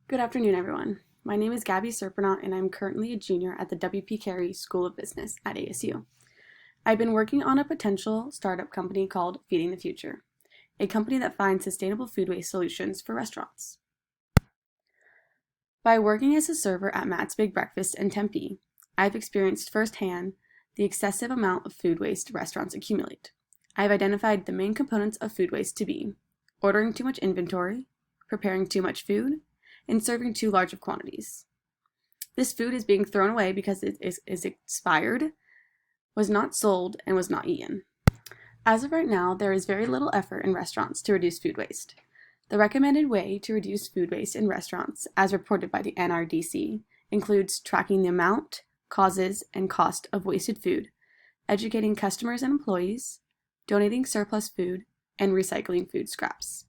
Good afternoon, everyone. My name is Gabby Surprenant, and I'm currently a junior at the W.P. Carey School of Business at ASU. I've been working on a potential startup company called Feeding the Future, a company that finds sustainable food waste solutions for restaurants. By working as a server at Matt's Big Breakfast in Tempe, I've experienced firsthand the excessive amount of food waste restaurants accumulate. I've identified the main components of food waste to be ordering too much inventory, preparing too much food, and serving too large of quantities. This food is being thrown away because it is expired, was not sold, and was not eaten. As of right now, there is very little effort in restaurants to reduce food waste. The recommended way to reduce food waste in restaurants, as reported by the NRDC, includes tracking the amount, causes, and cost of wasted food, educating customers and employees, donating surplus food, and recycling food scraps.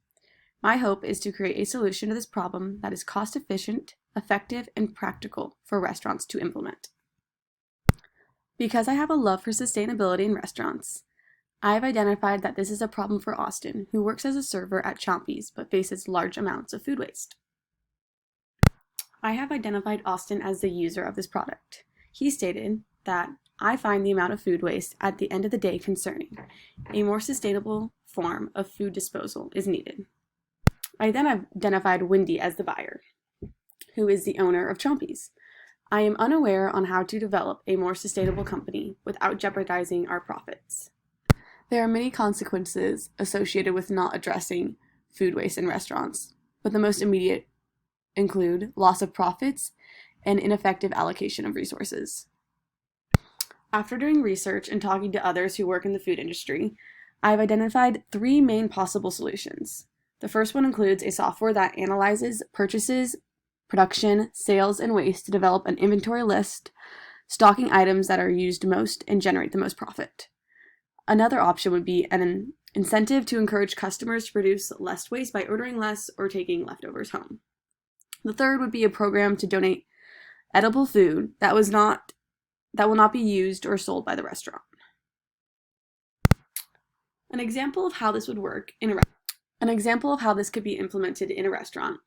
My hope is to create a solution to this problem that is cost-efficient, effective, and practical for restaurants to implement. Because I have a love for sustainability in restaurants, I have identified that this is a problem for Austin, who works as a server at Chompies but faces large amounts of food waste. I have identified Austin as the user of this product. He stated that I find the amount of food waste at the end of the day concerning. A more sustainable form of food disposal is needed. I then identified Wendy as the buyer, who is the owner of Chompies. I am unaware on how to develop a more sustainable company without jeopardizing our profits. There are many consequences associated with not addressing food waste in restaurants, but the most immediate include loss of profits and ineffective allocation of resources. After doing research and talking to others who work in the food industry, I have identified three main possible solutions. The first one includes a software that analyzes purchases, production, sales, and waste to develop an inventory list, stocking items that are used most and generate the most profit. Another option would be an incentive to encourage customers to produce less waste by ordering less or taking leftovers home. The third would be a program to donate edible food that will not be used or sold by the restaurant. An example of how this would work An example of how this could be implemented in a restaurant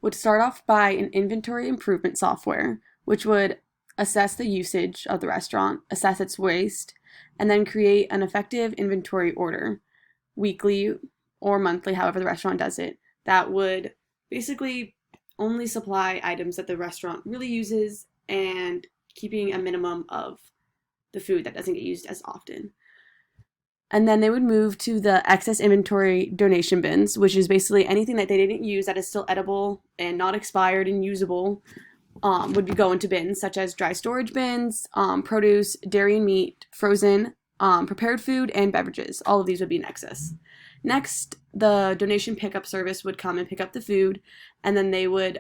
would start off by an inventory improvement software, which would assess the usage of the restaurant, assess its waste, and then create an effective inventory order, weekly or monthly, however the restaurant does it, that would basically only supply items that the restaurant really uses and keeping a minimum of the food that doesn't get used as often. And then they would move to the excess inventory donation bins, which is basically anything that they didn't use that is still edible and not expired and usable would be going to bins, such as dry storage bins, produce, dairy and meat, frozen, prepared food, and beverages. All of these would be in excess. Next, the donation pickup service would come and pick up the food, and then they would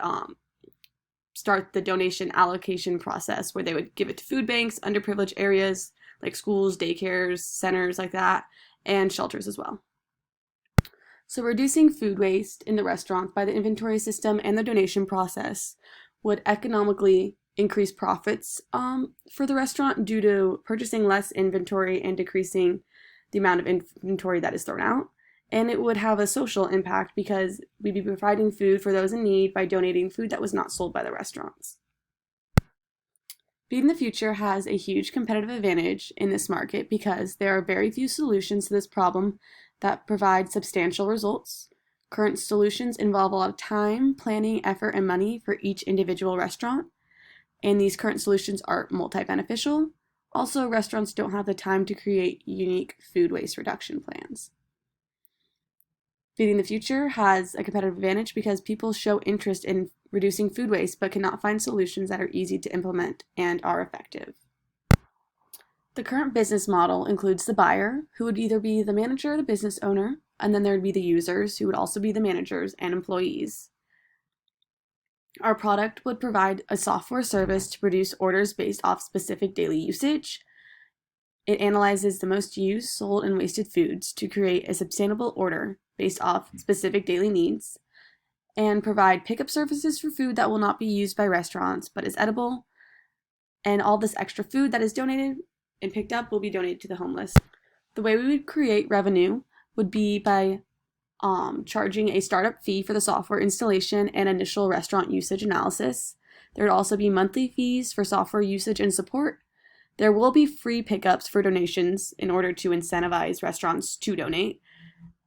start the donation allocation process where they would give it to food banks, underprivileged areas, like schools, daycares, centers like that, and shelters as well. So reducing food waste in the restaurant by the inventory system and the donation process would economically increase profits for the restaurant due to purchasing less inventory and decreasing the amount of inventory that is thrown out. And it would have a social impact because we'd be providing food for those in need by donating food that was not sold by the restaurants. Feeding the Future has a huge competitive advantage in this market because there are very few solutions to this problem that provide substantial results. Current solutions involve a lot of time, planning, effort, and money for each individual restaurant, and these current solutions are multi-beneficial. Also, restaurants don't have the time to create unique food waste reduction plans. Feeding the Future has a competitive advantage because people show interest in reducing food waste but cannot find solutions that are easy to implement and are effective. The current business model includes the buyer, who would either be the manager or the business owner, and then there would be the users, who would also be the managers and employees. Our product would provide a software service to produce orders based off specific daily usage. It analyzes the most used, sold, and wasted foods to create a sustainable order based off specific daily needs, and provide pickup services for food that will not be used by restaurants but is edible, and all this extra food that is donated and picked up will be donated to the homeless. The way we would create revenue would be by charging a startup fee for the software installation and initial restaurant usage analysis. There would also be monthly fees for software usage and support. There will be free pickups for donations in order to incentivize restaurants to donate.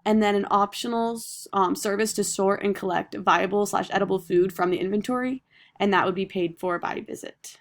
And then an optional service to sort and collect viable/edible food from the inventory, and that would be paid for by visit.